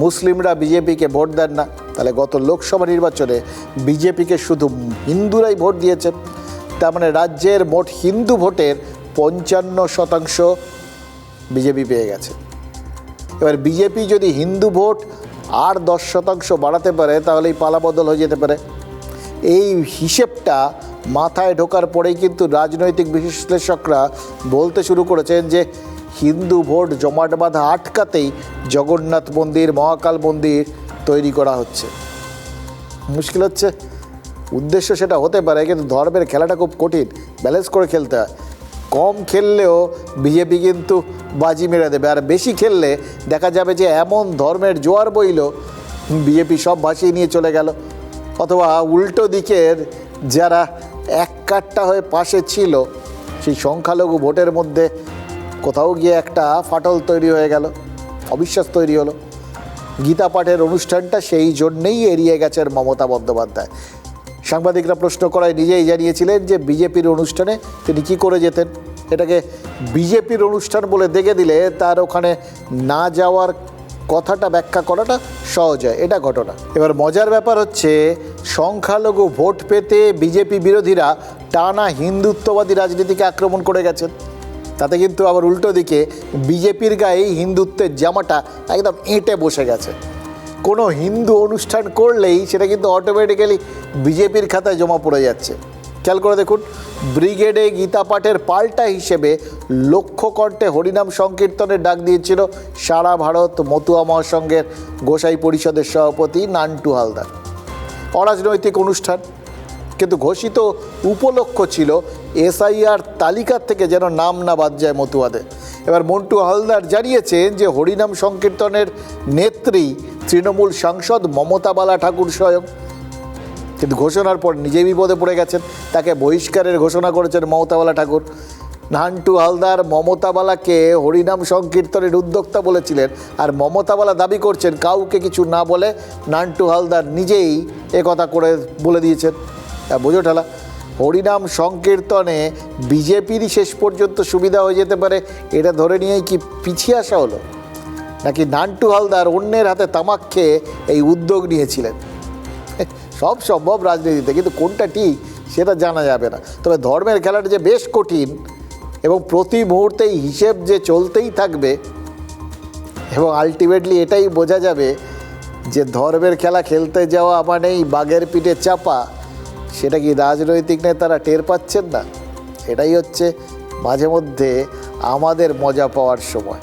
মুসলিমরা বিজেপিকে ভোট দেন না, তাহলে গত লোকসভা নির্বাচনে বিজেপিকে শুধু হিন্দুরাই ভোট দিয়েছেন। তার মানে রাজ্যের মোট হিন্দু ভোটের 55% বিজেপি পেয়ে গেছে। এবার বিজেপি যদি হিন্দু ভোট আর 10% বাড়াতে পারে তাহলে এই পালাবদল হয়ে যেতে পারে। এই হিসেবটা মাথায় ঢোকার পরেই কিন্তু রাজনৈতিক বিশ্লেষকরা বলতে শুরু করেছেন যে হিন্দু ভোট জমাট বাঁধা আটকাতেই জগন্নাথ মন্দির, মহাকাল মন্দির তৈরি করা হচ্ছে। মুশকিল হচ্ছে, উদ্দেশ্য সেটা হতে পারে, কিন্তু ধর্মের খেলাটা খুব কঠিন, ব্যালেন্স করে খেলতে হয়। কম খেললেও বিজেপি কিন্তু বাজি মেরে দেবে, আর বেশি খেললে দেখা যাবে যে এমন ধর্মের জোয়ার বইল বিজেপি সব ভাসিয়ে নিয়ে চলে গেল। অথবা উল্টো দিকের যারা এক কাট্টা হয়ে পাশে ছিল সেই সংখ্যালঘু ভোটের মধ্যে কোথাও গিয়ে একটা ফাটল তৈরি হয়ে গেল, অবিশ্বাস তৈরি হলো। গীতা পাঠের অনুষ্ঠানটা সেই জন্যেই এড়িয়ে গেছেন মমতা বন্দ্যোপাধ্যায়। সাংবাদিকরা প্রশ্ন করায় নিজেই জানিয়েছিলেন যে বিজেপির অনুষ্ঠানে তিনি কী করে যেতেন। এটাকে বিজেপির অনুষ্ঠান বলে দেখে দিলে তার ওখানে না যাওয়ার কথাটা ব্যাখ্যা করাটা সহজ হয়, এটা ঘটনা। এবার মজার ব্যাপার হচ্ছে, সংখ্যালঘু ভোট পেতে বিজেপি বিরোধীরা টানা হিন্দুত্ববাদী রাজনীতিকে আক্রমণ করে গেছেন। তাতে কিন্তু আবার উল্টো দিকে বিজেপির গায়ে হিন্দুত্বের জামাটা একদম এঁটে বসে গেছে। কোনো হিন্দু অনুষ্ঠান করলেই সেটা কিন্তু অটোমেটিক্যালি বিজেপির খাতায় জমা পড়ে যাচ্ছে। খেয়াল করে দেখুন, ব্রিগেডে গীতা পাঠের পাল্টা হিসেবে লক্ষ্য কণ্ঠে হরিনাম সংকীর্তনের ডাক দিয়েছিল সারা ভারত মতুয়া মহাসংঘের গোসাই পরিষদের সভাপতি নান্টু হালদার। অরাজনৈতিক অনুষ্ঠান, কিন্তু ঘোষিত উপলক্ষ ছিল এসআইআর তালিকার থেকে যেন নাম না বাদ যায় মতুয়াদের। এবার মন্টু হালদার জানিয়েছেন যে হরিনাম সংকীর্তনের নেত্রী তৃণমূল সাংসদ মমতা বালা ঠাকুর স্বয়ং। কিন্তু ঘোষণার পর নিজেই বিপদে পড়ে গেছেন, তাকে বহিষ্কারের ঘোষণা করেছেন মমতা বালা ঠাকুর। নান্টু হালদার মমতা বালাকে হরিনাম সংকীর্তনের উদ্যোক্তা বলেছিলেন, আর মমতা বালা দাবি করছেন কাউকে কিছু না বলে নান্টু হালদার নিজেই কথা করে বলে দিয়েছেন। বোঝো ঠেলা, হরিনাম সংকীর্তনে বিজেপিরই শেষ পর্যন্ত সুবিধা হয়ে যেতে পারে, এটা ধরে নিয়েই কি পিছিয়ে আসা হলো, নাকি নান্টু হালদার অন্যের হাতে তামাক খেয়ে এই উদ্যোগ নিয়েছিলেন? সব সম্ভব রাজনীতিতে, কিন্তু কোনটা ঠিক সেটা জানা যাবে না। তবে ধর্মের খেলাটা যে বেশ কঠিন এবং প্রতি মুহূর্তেই হিসেব যে চলতেই থাকবে, এবং আলটিমেটলি এটাই বোঝা যাবে যে ধর্মের খেলা খেলতে যাওয়া মানেই বাঘের পিঠে চাপা, সেটা কি রাজনৈতিক নেতারা টের পাচ্ছেন না? এটাই হচ্ছে মাঝে মধ্যে আমাদের মজা পাওয়ার সময়।